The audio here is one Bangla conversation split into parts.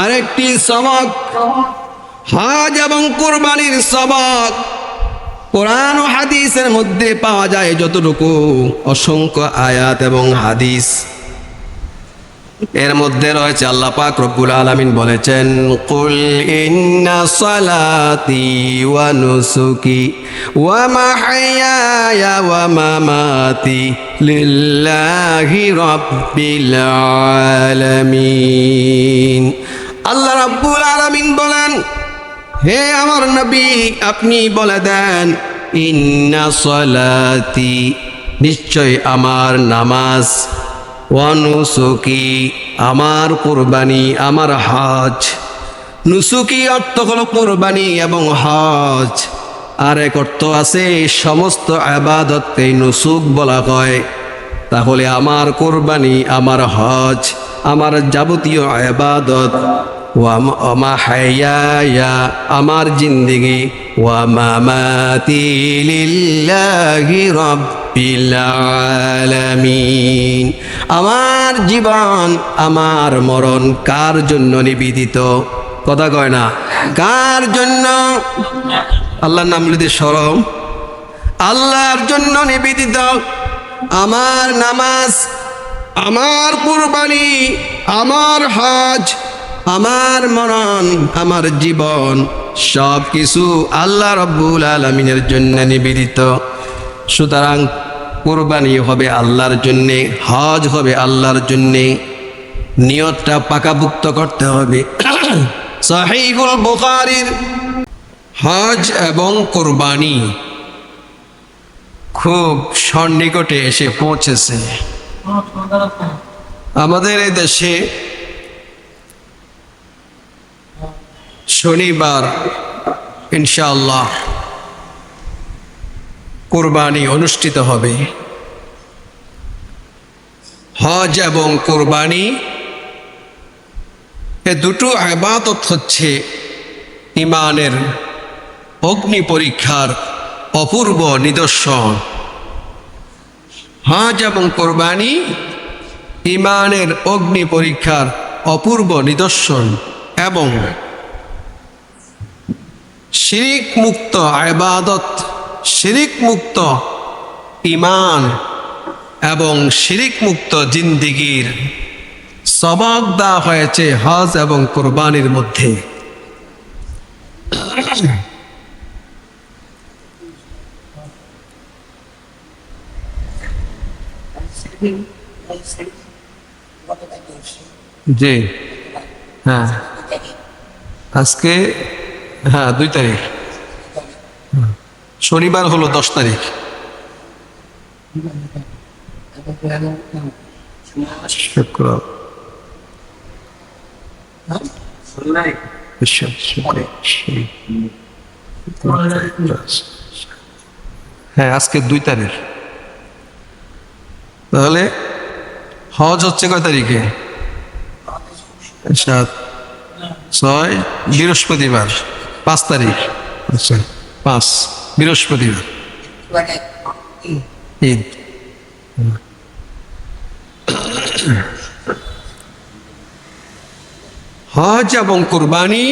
আরেকটি সবক, হজ এবং কুরবানির সবক কোরআন ও হাদিসের মধ্যে পাওয়া যায় যতটুকু, অসংখ্য আয়াত এবং হাদিস। এর মধ্যে রয়েছে আল্লাহ পাক রব্বুল আলামিন বলেছেন, কুল ইন্না সালাতি ওয়া নুসুকি ওয়া মাহইয়ায়া ওয়া মামাতি লিল্লাহি রাব্বিল আলামিন। আল্লাহ রাব্বুল আলামিন বলেন, হে আমার নবী, আপনি বলে দেন, ইন্না সালাতি, নিশ্চয় আমার নামাজ, ওয়া নুসুকি, আমার কুরবানি, আমার হজ। নুসুকি অর্থ হলো কুরবানি এবং হজ। আর এক অর্থ আছে, সমস্ত ইবাদতকে নুসুক বলা হয়। তাহলে আমার কুরবানি, আমার হজ, আমার যাবতীয় ইবাদত, ওয়া মাহইয়ায়া, আমার জিন্দেগি, ওয়া মামাতি লিল্লাহি রাব্বিল আলামিন, আমার জীবন, আমার মরণ কার জন্য নিবেদিত? কথা কয় না, কার জন্য? আল্লাহর নাম নিতে শরম, আল্লাহর জন্য নিবেদিত। আমার নামাজ, আমার কুরবানি, আমার হজ, আমার মরণ, আমার জীবন, সব কিছু আল্লাহ রাব্বুল আলামিনের জন্য নিবেদিত। সুতরাং কুরবানি হবে আল্লাহর জন্যে, হজ হবে আল্লাহর জন্যে। নিয়তটা পাকাপুক্ত করতে হবে। সহিহুল বুখারীর হজ এবং কুরবানি খুব সন্নিকটে এসে পৌঁছেছে। আমাদের এই দেশে শনিবার ইনশাআল্লাহ কুরবানি অনুষ্ঠিত হবে। হজ এবং কুরবানি এ দুটো ইবাদত হচ্ছে ঈমানের অগ্নি পরীক্ষার অপূর্ব নিদর্শন। হজ এবং কুরবানি ঈমানের অগ্নি পরীক্ষার অপূর্ব নিদর্শন এবং শিরিক মুক্ত ইবাদত, শিরিক মুক্ত ঈমান এবং শিরিক মুক্ত জিন্দেগির সবক দেওয়া হয়েছে হজ এবং কুরবানির মধ্যে। জি হ্যাঁ, আজকে হ্যাঁ 2 তারিখ, শনিবার হলো 10 তারিখ। হ্যাঁ আজকে 2 তারিখ। তাহলে হজ হচ্ছে কয় তারিখে? 7, 6 বৃহস্পতিবার, 5 তারিখ। আচ্ছা 5 বৃহস্পতিবার ঈদ। হজ এবং কুরবানি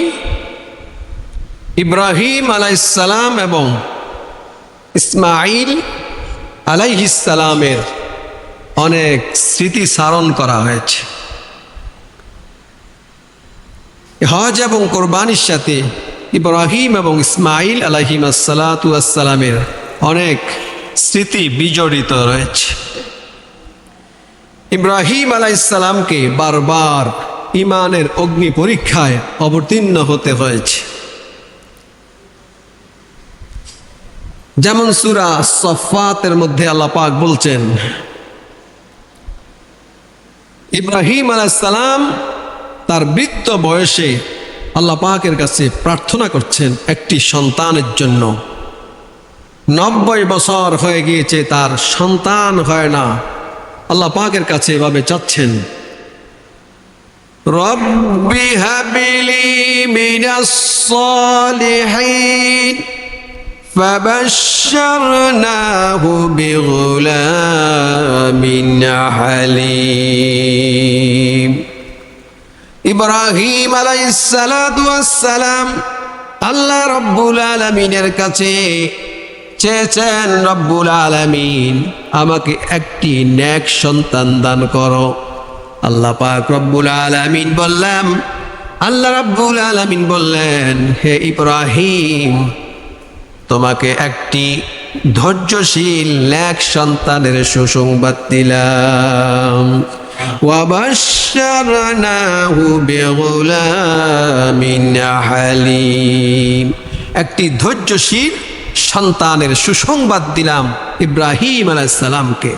ইব্রাহিম আলাইহিস সালাম এবং ইসমাঈল আলাইহিস সালামের অনেক স্মৃতি স্মরণ করা হয়েছে। হজ এবং কুরবানির সাথে ইব্রাহিম এবং ইসমাঈল আলাইহিসসালামের অনেক স্মৃতি বিজড়িত রয়েছে। ইব্রাহিম আলাইহিস সালামকে বারবার ঈমানের অগ্নি পরীক্ষায় অবতীর্ণ হতে হয়েছে। যেমন সূরা সফফাতের মধ্যে আল্লাহ পাক বলছেন, ইব্রাহিম আলাইহিস সালাম তার বৃদ্ধ বয়সে আল্লাহ পাকের কাছে প্রার্থনা করছেন একটি সন্তানের জন্য। 90 বছর হয়ে গিয়েছে, তার সন্তান হয় না। আল্লাহ পাকের কাছে এভাবে চাচ্ছেন, রব্বি হাবিলি মিনাস সালিহিন ফাবাশশারনাহু বিগুলামিন হালিম। ইব্রাহিম আলাইহিস সালাতু ওয়াস সালাম আল্লাহ রব্বুল আলামিনের কাছে চেয়েছেন, রব্বুল আলামিন আমাকে একটি নেক সন্তান দান করো। আল্লাহ পাক রব্বুল আলামিন বললেন, আল্লাহ রব্বুল আলামিন বললেন, হে ইব্রাহিম, তোমাকে একটি ধৈর্যশীল নেক সন্তানের সুসংবাদ দিলাম। ওয়াবাশশারনাহু বিগুলামিন হালিম, একটি ধৈর্যশীল সন্তানের সুসংবাদ দিলাম ইব্রাহিম আলাইহিস সালামকে।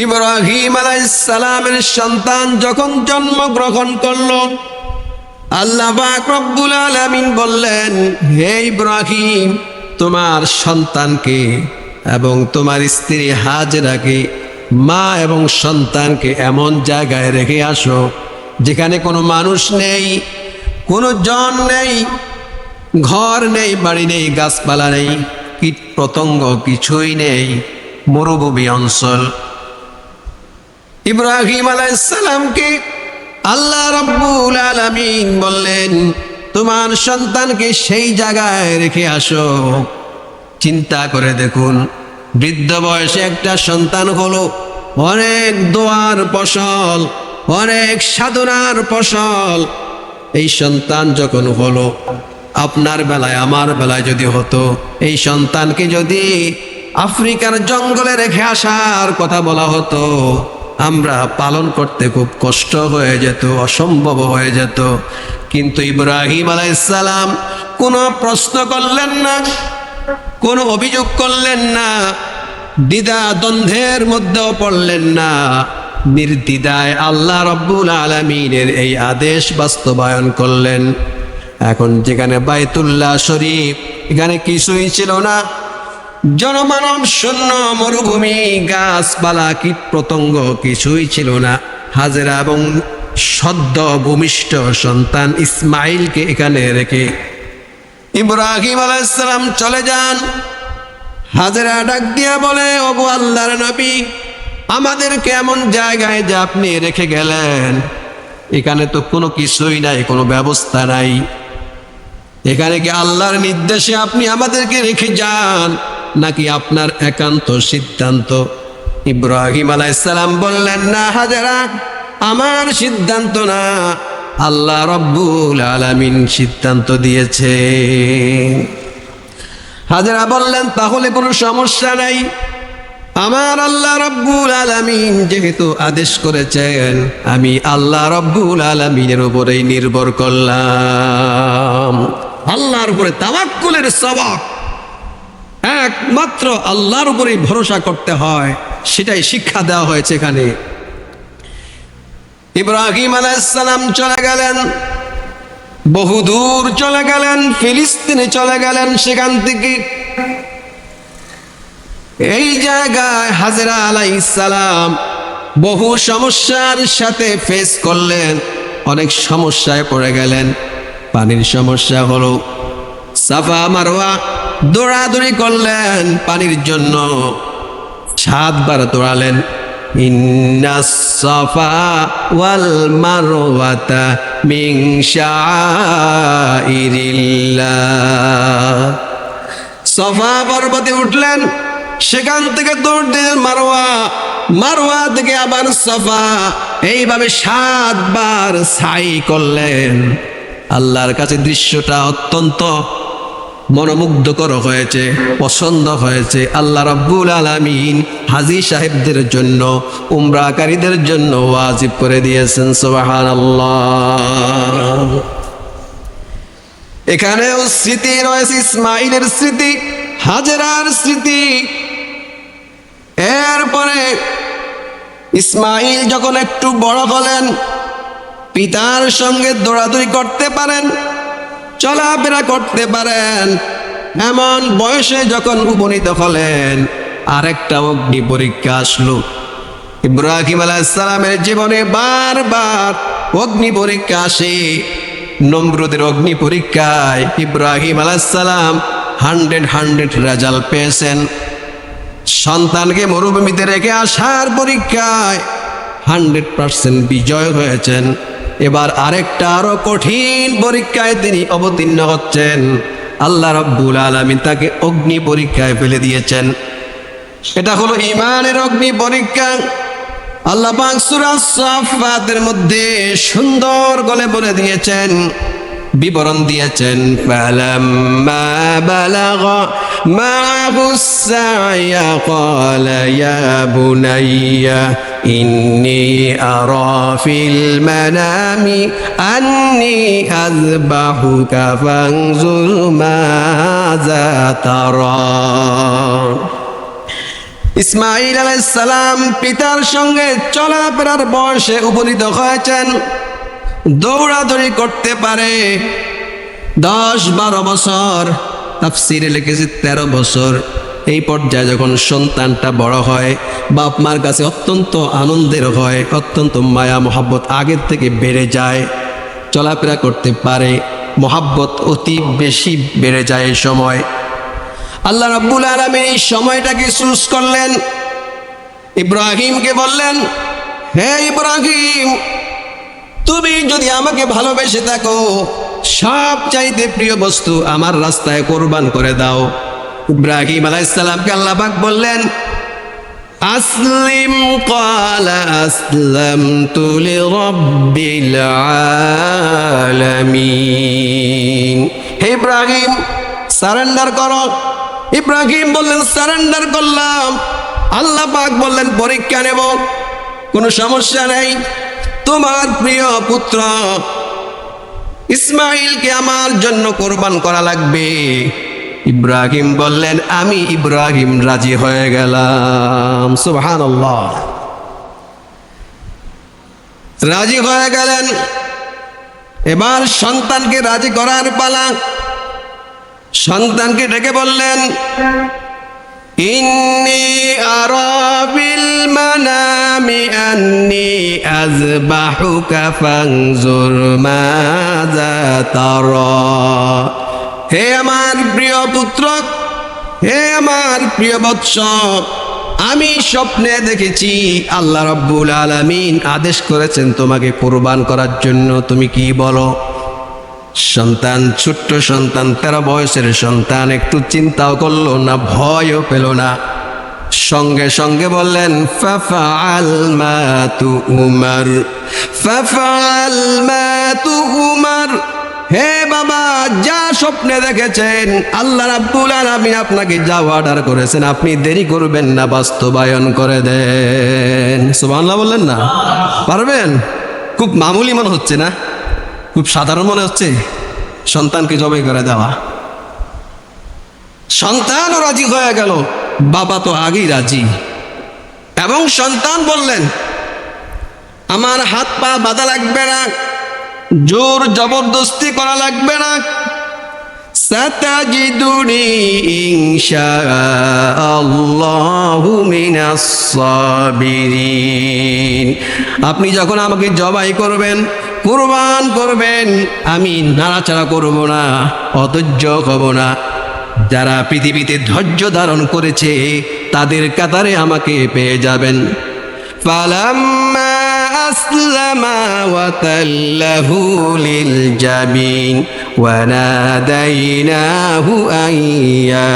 ইব্রাহিম আলাইহিস সালামের সন্তান যখন জন্মগ্রহণ করল, আল্লাহ পাক রব্বুল আলামিন বললেন, হে ইব্রাহিম, তোমার সন্তানকে এবং তোমার স্ত্রী হাজেরাকে, মা এবং সন্তানকে এমন জায়গায় রেখে আসো যেখানে কোনো মানুষ নেই, কোনো জন নেই, ঘর নেই, বাড়ি নেই, গাছপালা নেই, কীট পতঙ্গ কিছুই নেই, মরুভূমি অঞ্চল। ইব্রাহিম আলাইহিস সালামকে আল্লাহ রাব্বুল আলামিন বললেন, তোমার সন্তানকে সেই জায়গায় রেখে আসো। চিন্তা করে দেখুন, বৃদ্ধ বয়সে একটা সন্তান হলো, অনেক দোয়ার ফসল, অনেক সাধনার ফসল। এই সন্তান যখন হলো, আপনার বেলায় আমার বেলায় যদি হতো, এই সন্তানকে যদি আফ্রিকার জঙ্গলে রেখে আসার কথা বলা হতো, আমরা পালন করতে খুব কষ্ট হয়ে যেত, অসম্ভব হয়ে যেত। কিন্তু ইব্রাহিম আলাইহিস সালাম কোনো প্রশ্ন করলেন না, কোনো অভিযোগ করলেন না, দ্বিধা দ্বন্দ্বের মধ্যেও পড়লেন না, নির্দ্বিধায় আল্লাহ রাব্বুল আলামিনের এই আদেশ বাস্তবায়ন করলেন। এখন যেখানে বাইতুল্লাহ শরীফ, এখানে কিছুই ছিল না, জনমানব শূন্য, মরুভূমি, গাছপালা, কীট পতঙ্গ কিছুই ছিল না। হাজেরা এবং সদ্য ভূমিষ্ঠ সন্তান ইসমাইলকে এখানে রেখে ইব্রাহিম আলাইহিস সালাম চলে যান। হাজেরা ডাক দিয়া বলে, ওগো আল্লাহর নবী, আমাদেরকে এমন জায়গায় যে আপনি রেখে গেলেন, এখানে তো কোনো কিছুই নাই, কোনো ব্যবস্থা নাই। এখানে কি আল্লাহর নির্দেশে আপনি আমাদেরকে রেখে যান, নাকি আপনার একান্ত সিদ্ধান্ত? ইব্রাহিম আলাইহিস সালাম বললেন, না হাজেরা, আমার সিদ্ধান্ত না, আল্লাহ রাব্বুল আলামিন সিদ্ধান্ত দিয়েছে। হাজেরা বললেন, তাহলে কোনো সমস্যা নাই, আমার আল্লাহ রাব্বুল আলামিন যেহেতু আদেশ করেছেন, আমি আল্লাহ রাব্বুল আলামিনের উপরেই নির্ভর করলাম। আল্লাহর উপরে তাওয়াক্কুলের সবক, একমাত্র আল্লাহর উপরেই ভরসা করতে হয়, সেটাই শিক্ষা দেওয়া হয়েছে এখানে। ইব্রাহিম আলাইহিস সালাম চলে গেলেন, বহুদূর চলে গেলেন, ফিলিস্তিনে চলে গেলেন। সেখান থেকে এই জায়গায় হাজেরা আলাইহিস সালাম বহু সমস্যার সাথে ফেস করলেন, অনেক সমস্যায় পড়ে গেলেন। পানির সমস্যা হলো, সাফা মারওয়া দৌড়াদৌড়ি করলেন পানির জন্য, 7 বার দৌড়ালেন। ইন্নাস সাফা ওয়াল মারওয়াতা মিন শাআইরিল্লাহ। সাফা পর্বতে উঠলেন, সেখান থেকে দৌড় দিলেন মারওয়া, মারওয়া থেকে আবার সাফা, এইভাবে 7 বার সাই করলেন। আল্লাহর কাছে দৃশ্যটা অত্যন্ত মনোমুগ্ধকর হয়েছে, পছন্দ হয়েছে। আল্লাহ রাব্বুল আলামিন হাজী সাহেবদের জন্য, উমরাকারীদের জন্য ওয়াজিব করে দিয়েছেন। সুবহানাল্লাহ। এখানেও স্মৃতি রয়েছে, ইসমাইলের স্মৃতি, হাজেরার স্মৃতি। এরপরে ইসমাইল যখন একটু বড় হলেন, পিতার সঙ্গে দৌড়াদৌড়ি করতে পারেন, চলাফেরা করতে পারেন, এমন বয়সে যখন উপনীত হলেন, আরেকটা অগ্নি পরীক্ষা আসলো। ইব্রাহিম আলাইহিস সালামের জীবনে বারবার অগ্নি পরীক্ষা আসে। নমরুদের অগ্নি পরীক্ষায় ইব্রাহিম আলাইহিস সালাম 100 রেজাল্ট পেয়েছেন। সন্তানকে মরুভূমিতে রেখে আসার পরীক্ষায় 100% বিজয় হয়েছেন। এবার আরেকটা আরো কঠিন পরীক্ষায় তিনি অবতীর্ণ হচ্ছেন। আল্লাহ রাব্বুল আলামিন তাকে অগ্নি পরীক্ষায় ফেলে দিয়েছেন। এটা হলো ঈমানের অগ্নি পরীক্ষা। আল্লাহ পাক সূরা সাফফাতের মধ্যে সুন্দর করে বলে দিয়েছেন, বিবরণ দিয়েছেন, ফালাম্মা বালাগা মা'হুস সা'য়া ক্বালা ইয়া বুনাইয়া ইন্নী আরা ফিল মানামি আন্নী আযবাহুকা ফানজুর মাযা তারা। ইসমাঈল আলাইহিস সালাম পিতার সঙ্গে চলাফেরার বয়সে উপনীত হয়েছেন, দৌড়াদৌড়ি করতে পারে। 10-12 বছর, তাফসীরে লিখেছে 13 বছর। এই পর্যায়ে যখন সন্তানটা বড় হয়, বাপ মার কাছে অত্যন্ত আনন্দের হয়, অত্যন্ত মায়া মহাব্বত আগের থেকে বেড়ে যায়, চলাফেরা করতে পারে, মহাব্বত অতি বেশি বেড়ে যায়। এই সময় আল্লাহ রাব্বুল আলামিন এই সময়টাকে চুজ করলেন। ইব্রাহিমকে বললেন, হে ইব্রাহিম, তুমি যদি আমাকে ভালোবেসে থাকো, সব চাইতে প্রিয় বস্তু আমার রাস্তায় কোরবান করে দাও। ইব্রাহিম আলাইহিস সালামকে আল্লাহ পাক বললেন, আসলিম, ক্বালা আসলামতু লিরাব্বিল আলামিন। হে ইব্রাহিম, সারেন্ডার করো। ইব্রাহিম বললেন, সারেন্ডার করলাম। আল্লাহ পাক বললেন, পরীক্ষা নেব, কোনো সমস্যা নেই, তোমার প্রিয় পুত্র ইসমাঈলকে আমার জন্য কোরবান করা লাগবে। ইব্রাহিম বললেন, আমি ইব্রাহিম রাজি হয়ে গেলাম। সুবহানাল্লাহ, রাজি হয়ে গেলেন। এবার সন্তানকে রাজি করার পালা। সন্তানকে ডেকে বললেন, ইন্নী আরা বিল মানামি আন্নী আযবাহুকা ফানজুর মাযা তারা। হে আমার প্রিয় পুত্র, হে আমার প্রিয় বৎস, আমি স্বপ্নে দেখেছি আল্লাহ রাব্বুল আলামিন আদেশ করেছেন তোমাকে কোরবান করার জন্য, তুমি কি বলো? সন্তান, ছোট্ট সন্তান, 13 বয়সের সন্তান, একটু চিন্তাও করলো না, ভয়ও পেল না, সঙ্গে সঙ্গে বললেন, ফাফআল মা তু'মার, ফাফআল মা তু'মার। হে বাবা, যা স্বপ্নে দেখেছেন আল্লাহ রাব্বুল আলামিন আপনাকে যা অর্ডার করেছেন, আপনি দেরি করবেন না, বাস্তবায়ন করে দেন। সুবহানাল্লাহ বললেন না? পারবেন? খুব মামুলি মনে হচ্ছে না? খুব সাধারণ মনে হচ্ছে সন্তানকে জবাই করে দেওয়া। সন্তানও রাজি হয়ে গেল, বাবা তো আগেই রাজি। এবং সন্তান বললেন, আমার হাত পা বাঁধা লাগবে না, জোর জবরদস্তি করা লাগবে না, সাতাজিদুনি ইনশাআল্লাহু মিনাস সাবিরিন। আপনি যখন আমাকে জবাই করবেন, কুরবান করবেন, আমি নাড়াচাড়া করব না, অধৈর্য হব না। যারা পৃথিবীতে ধৈর্য ধারণ করেছে তাদের কাতারে আমাকে পেয়ে যাবেন। ফালাম্মা আসলামা ওয়া তাল্লাহু লিল জাবিন ওয়া নাদাইনাহু আন ইয়া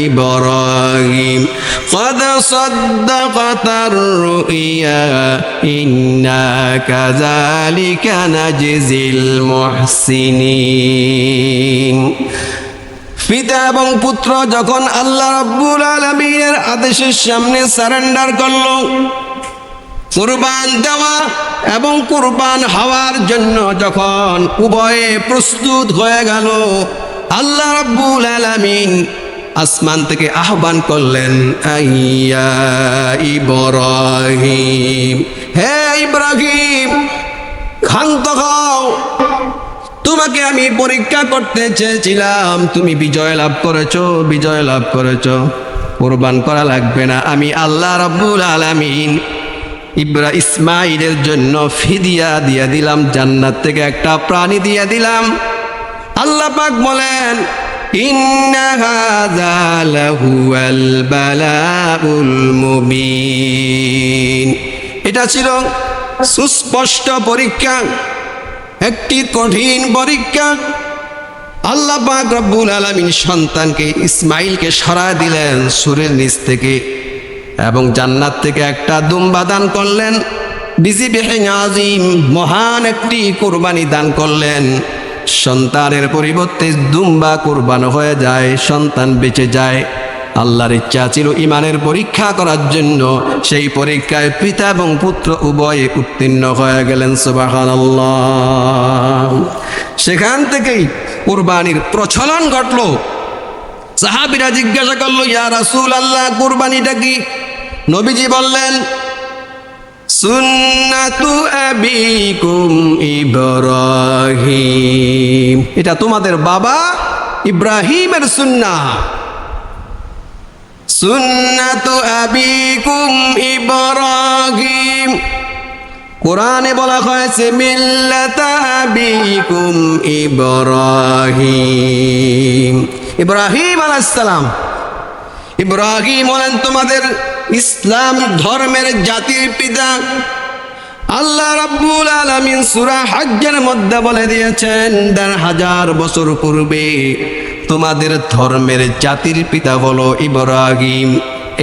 ইব্রাহিম ক্বাদ সাদ্দাকাতার রুইয়া ইন্না কাযালিকা নাজজিল মুহসিনিন। পিতা এবং পুত্র যখন আল্লাহ রাব্বুল আলামিনের আদেশের সামনে সারেন্ডার করল, কুরবান দেওয়া এবং কুরবান হওয়ার জন্য যখন উভয়ে প্রস্তুত হয়ে গেল, আল্লাহ রাব্বুল আলামিন আসমান থেকে আহ্বান করলেন, আইয়া ইব্রাহিম, হে ইব্রাহিম, ক্ষান্ত হও, তোমাকে আমি পরীক্ষা করতে চেয়েছিলাম, তুমি বিজয় লাভ করেছো, বিজয় লাভ করেছো, কোরবান করা লাগবে না। আমি আল্লাহ রাব্বুল আলামিন ইসমাঈলের জন্য ফিদিয়া দিয়ে দিলাম, জান্নাত থেকে একটা প্রাণী দিয়ে দিলাম। আল্লাহ পাক বলেন, ইন্না হাযা লাহুয়াল বালাউল মুবিন। এটা ছিল সুস্পষ্ট পরীক্ষা, একটি কঠিন পরীক্ষা। আল্লাহ পাক রব্বুল আলামিন সন্তানকে ইসমাইলকে সরায় দিলেন সুরের নিচ থেকে, এবং জান্নাত থেকে একটা দুম্বা দান করলেন। বিজিবিহিন আযীম, মহান একটি কুরবানি দান করলেন। সন্তানের পরিবর্তে দুম্বা কুরবান হয়ে যায়, সন্তান বেঁচে যায়। আল্লাহর ইচ্ছা ছিল ইমানের পরীক্ষা করার জন্য, সেই পরীক্ষায় পিতা এবং পুত্র উভয়ে উত্তীর্ণ হয়ে গেলেন। সুবহানাল্লাহ। সেখান থেকেই কুরবানির প্রচলন ঘটলো। সাহাবীরা জিজ্ঞাসা করলো, ইয়া রাসূলুল্লাহ, কুরবানিটা কি? নবীজি বললেন, সুন্নাতু আবিকুম ইব্রাহিম, এটা তোমাদের বাবা ইব্রাহিমের সুন্নাহ। সুন্নাতু আবিকুম ইব্রাহিম, কোরআনে বলা হয়েছে মিল্লাতা আবিকুম ইব্রাহিম। ইব্রাহিম আলাইহিস সালাম, ইব্রাহিম হলেন তোমাদের ইসলাম ধর্মের জাতির পিতা। আল্লাহ রাব্বুল আলামিন সূরা হজ্জের মধ্যে বলে দিয়েছেন, ১৫০০ বছর পূর্বে তোমাদের ধর্মের জাতির পিতা হলো ইব্রাহিম।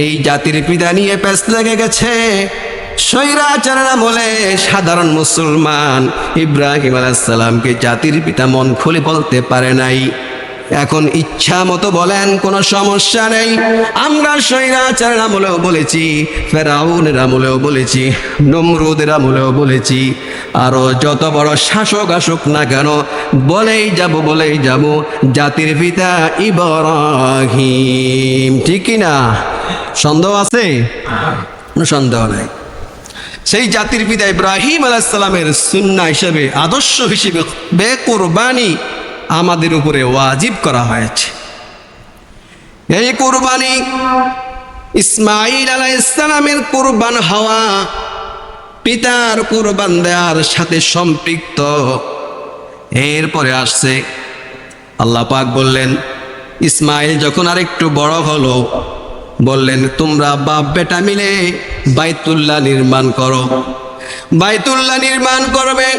এই জাতির পিতা নিয়ে পেছ লেগে গেছে স্বৈরাচারের আমলে। সাধারণ মুসলমান ইব্রাহিম আলাইহিস সালামকে জাতির পিতা মন খুলে বলতে পারে নাই। এখন ইচ্ছা মতো বলেন, কোনো সমস্যা নেই। আমরা স্বৈরাচারের আমলেও বলেছি, ফেরাউনের আমলেও বলেছি, নমরুদের আমলেও বলেছি, আরো যত বড় শাসক আসুক না কেন বলেই যাব জাতির পিতা ইব্রাহিম। ঠিক কি না? সন্দেহ আছে? কোনো সন্দেহ নাই। সেই জাতির পিতা ইব্রাহিম আলাইহিস সালামের সুন্নাহ হিসেবে, আদর্শ হিসেবে কুরবানি আমাদের উপরে ওয়াজিব করা হয়েছে। এই কুরবানি ইসমাইল আলাইহিস সালামের কুরবান হওয়া, পিতার কুরবান দেওয়ার সাথে সম্পৃক্ত। এরপরে আসছে, আল্লাহ পাক বললেন, ইসমাইল যখন আরেকটু বড় হলো, বললেন তোমরা বাপ বেটা মিলে বাইতুল্লাহ নির্মাণ করো। বাইতুল্লাহ নির্মাণ করবে,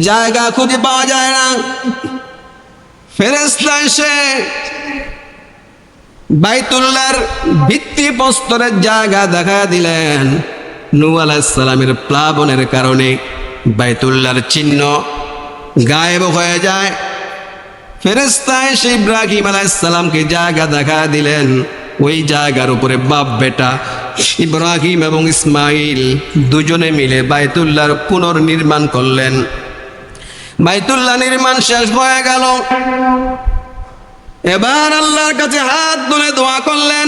জায়গা খুঁজে পাওয়া যায় না। ফেরেশতা এসে বাইতুল্লাহর ভিত্তি প্রস্তরের জায়গা দেখা দিলেন। নূহ আলাইহিস সালামের প্লাবনের কারণে বাইতুল্লাহর চিহ্ন গায়েব হয়ে যায়। ফেরেশতা এসে ইব্রাহিম আলাইহিস সালামকে জায়গা দেখা দিলেন। ওই জায়গার উপরে বাপ বেটা ইব্রাহিম এবং ইসমাইল দুজনে মিলে বাইতুল্লাহর পুনর্নির্মাণ করলেন। বাইতুল্লাহ নির্মাণ শেষ হয়ে গেল। এবার আল্লাহর কাছে হাত তুলে দোয়া করলেন,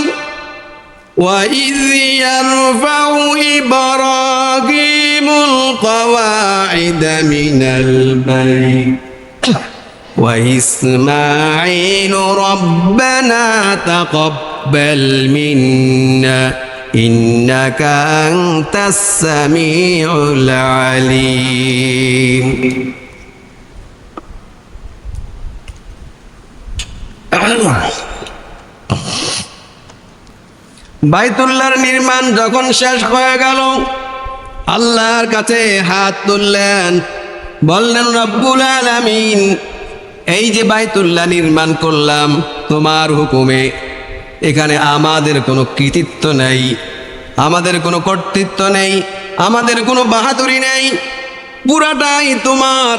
وَإِذْ يَرْفَعُ إِبْرَاهِيمُ الْقَوَاعِدَ مِنَ الْبَيْتِ وَإِسْمَاعِيلُ رَبَّنَا تَقَبَّلْ مِنَّا إِنَّكَ أَنْتَ السَّمِيعُ الْعَلِيمُ। বাইতুল্লাহর নির্মাণ যখন শেষ হয়ে গেল, আল্লাহর কাছে হাত তুললেন, বললেন রব্বুল আলামিন, এই যে বাইতুল্লাহ নির্মাণ করলাম তোমার হুকুমে, এখানে আমাদের কোনো কৃতিত্ব নেই, আমাদের কোনো কর্তৃত্ব নেই, আমাদের কোনো বাহাদুরি নেই, পুরাটাই তোমার,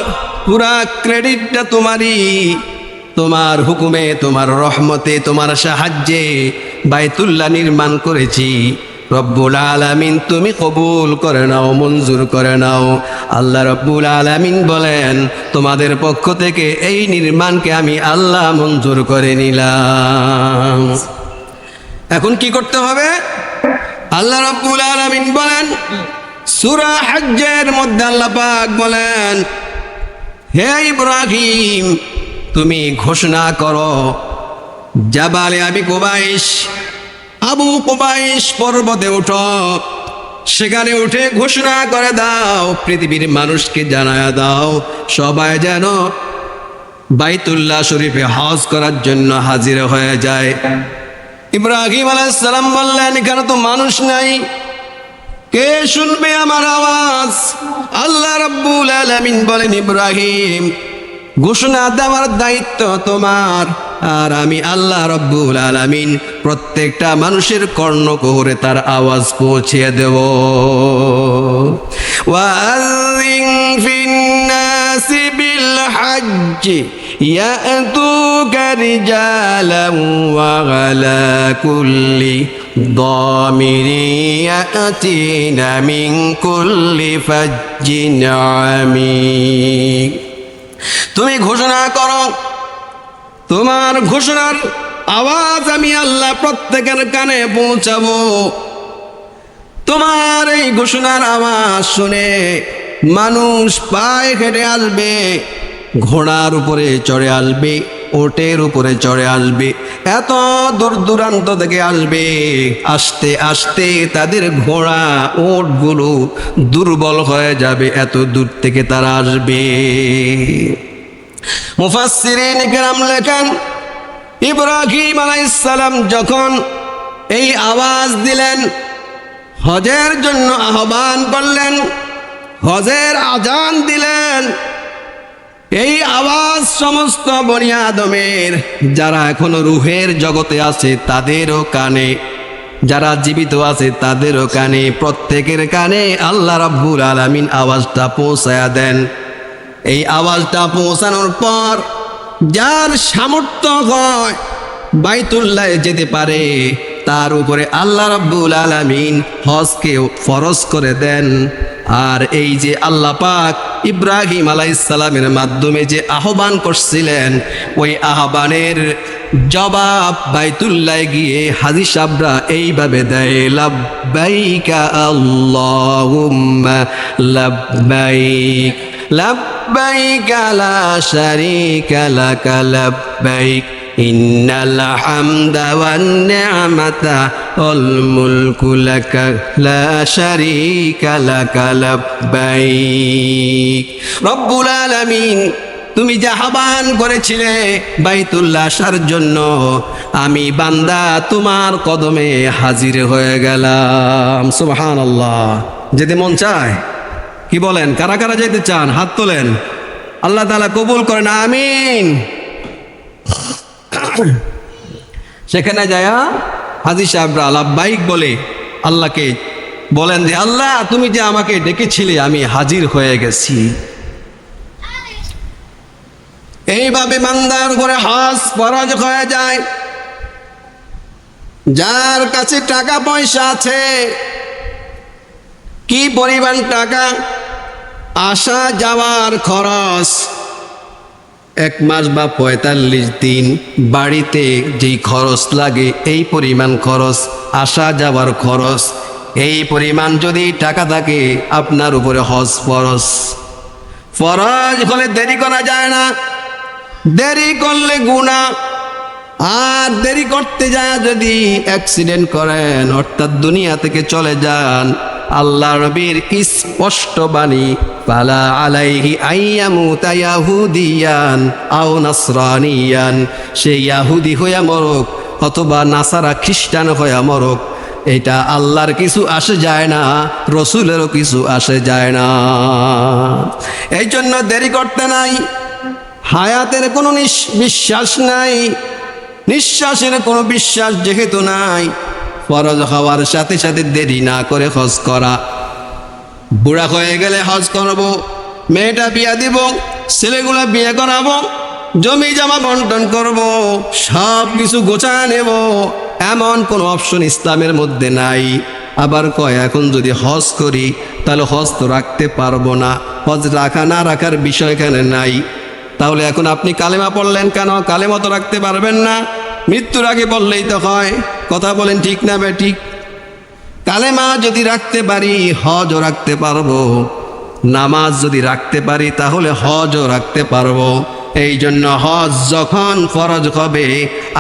পুরা ক্রেডিটটা তোমারই। তোমার হুকুমে, তোমার রহমতে, তোমার সাহায্যে বাইতুল্লাহ নির্মাণ করেছি। রব্বুল আলামিন তুমি কবুল করে নাও, মঞ্জুর করে নাও। আল্লাহ রব্বুল আলামিন বলেন, তোমাদের পক্ষ থেকে এই নির্মাণকে আমি আল্লাহ মঞ্জুর করে নিলাম। এখন কি করতে হবে? আল্লাহ রব্বুল আলামিন বলেন, সূরা হজ্জের মধ্যে আল্লাহ পাক বলেন, হে ইব্রাহিম, তুমি ঘোষণা করো জাবালে আবি কুবাইস, আবু কুবাইস পর্বতে উঠো, সেখানে উঠে ঘোষণা করে দাও, পৃথিবীর মানুষকে জানায়া দাও, সবাই যেন বাইতুল্লাহ শরীফে হজ করার জন্য হাজির হয়ে যায়। ইব্রাহিম আলাইহিস সালাম বললেন, এখানে তো মানুষ নাই, কে শুনবে আমার আওয়াজ? আল্লাহ রাব্বুল আলামিন বলেন, ইব্রাহিম, ঘোষণা দেওয়ার দায়িত্ব তোমার, আর আমি আল্লাহ রাব্বুল আলামিন প্রত্যেকটা মানুষের কর্ণকুহরে তার আওয়াজ পৌঁছিয়ে দেব। ওয়াযিন ফিন্নাসি বিল হজ্জি ইয়াতুকা রিজালান ওয়া আলা কুল্লি দামিরি ইয়াতিনা মিন কুল্লি ফাজ্জিন আমিক। তুমি ঘোষণা করো, তোমার ঘোষণার আওয়াজ আমি আল্লাহ প্রত্যেকের কানে পৌঁছাবো। তোমার এই ঘোষণার আওয়াজ শুনে মানুষ পায়ে হেঁটে আসবে, ঘোড়ার উপরে চড়ে আসবে, ওটের উপরে চড়ে আসবে, এত দূর দূরান্ত থেকে আসবে। আস্তে আস্তে তাদের ঘোড়া ওটগুলো দুর্বল হয়ে যাবে, এত দূর থেকে তারা আসবে। মুফাসসিরিন কিরাম লেখেন, ইব্রাহিম আলাইহিস সালাম যখন এই আওয়াজ দিলেন, হজের জন্য আহ্বান করলেন, হজের আজান দিলেন, এই আওয়াজ সমস্ত বনি আদমের যারা এখনো রুহের জগতে আছে তাদেরও কানে, যারা জীবিত আছে তাদেরও কানে, প্রত্যেকের কানে আল্লাহ রাব্বুল আলামিন আওয়াজটা পৌঁছায়া দেন। এই আওয়াজটা পৌঁছানোর পর যার সামর্থ্য হয় বাইতুল্লাহ যেতে পারে, তার উপরে আল্লাহ রাব্বুল আলামিন হজকে ফরজ করে দেন। আর এই যে আল্লাহ পাক ইব্রাহিম আলাইহিস সালামের মাধ্যমে যে আহ্বান করছিলেন, ওই আহ্বানের জবাব বাইতুল্লাহ গিয়ে হাজী সাহেবরা এইভাবে দেয়, লাব্বাইকা আল্লাহুম্মা লাব্বাইক লাব্বাইকা লা শারীকা লাকা লাব্বাইক ইন্নাল হামদা ওয়ান নি'মাতা ওয়াল মুলকু লাকা লা শারীকা লাকা লাব্বাইক। রব্বুল আলামিন, তুমি যে আহ্বান করেছিলে বাইতুল্লাহ আসার জন্য, আমি বান্দা তোমার কদমে হাজির হয়ে গেলাম। সুবহানাল্লাহ। যেতে মন চায়? কি বলেন? কারা কারা যেতে চান? হাত তোলেন। আল্লাহ তাআলা কবুল করেন, আমিন। সেখানে যায়া হাজী সাহেবরা লাব্বাইক বলে আল্লাহকে বলেন যে, আল্লাহ তুমি যে আমাকে ডেকেছিলে আমি হাজির হয়ে গেছি। এইভাবে বান্দার উপরে হজ ফরজ হয়ে যায়। যার কাছে টাকা পয়সা আছে, কি পরিমাণ টাকা, আসা যাওয়ার খরচ, 1 মাস বা 45 দিন বাড়িতে যেই খরচ লাগে এই পরিমাণ খরচ, আসা যাওয়ার খরচ, এই পরিমাণ যদি টাকা থাকে আপনার উপরে হজ ফরজ। ফরজ হলে দেরি করা যায় না, দেরি করলে গুনাহ। আর দেরি করতে যায় যদি অ্যাক্সিডেন্ট করেন, অর্থাৎ দুনিয়া থেকে চলে যান, আল্লাহ নবীর স্পষ্ট বাণী, ফালা আলাইহি আইয়ামুতা ইয়াহুদিয়ান আও নাসরানিয়ান, সে ইয়াহুদি হইয়া মরক অথবা নাসারা খ্রিস্টান হইয়া মরক, এটা আল্লাহর কিছু আসে যায় না, রসুলেরও কিছু আসে যায় না। এই জন্য দেরি করতে নাই। হায়াতের কোনো বিশ্বাস নাই, নিঃশ্বাসের কোনো বিশ্বাস যেহেতু নাই, ফরজ হওয়ার সাথে সাথে দেরি না করে হজ করা। বুড়া হয়ে গেলে হজ করব, মেয়েটা বিয়া দিব, ছেলেগুলা বিয়ে করাবো, জমি জমা বন্টন করব, সব কিছু গোছায় নেব, এমন কোনো অপশন ইসলামের মধ্যে নাই। আবার কয় এখন যদি হজ করি তাহলে হজ তো রাখতে পারবো না, হজ রাখা না রাখার বিষয় এখানে নাই। তাহলে এখন আপনি কালেমা পড়লেন কেন? কালেমা তো রাখতে পারবেন না, মৃত্যুর আগে বললেই তো হয়। কথা বলেন ঠিক না বেঠিক? কালেমা যদি রাখতে পারি হজও রাখতে পারবো, নামাজ যদি রাখতে পারি তাহলে হজও রাখতে পারবো। এই জন্য হজ যখন ফরজ হবে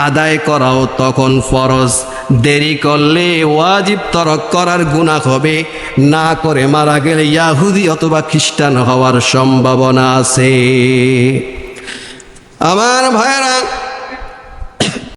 আদায় করাও তখন ফরজ। দেরি করলে ওয়াজিব তরক করার গুনাহ হবে, না করে মারা গেলে ইয়াহুদি অথবা খ্রিস্টান হওয়ার সম্ভাবনা আছে। আমার ভাইরা,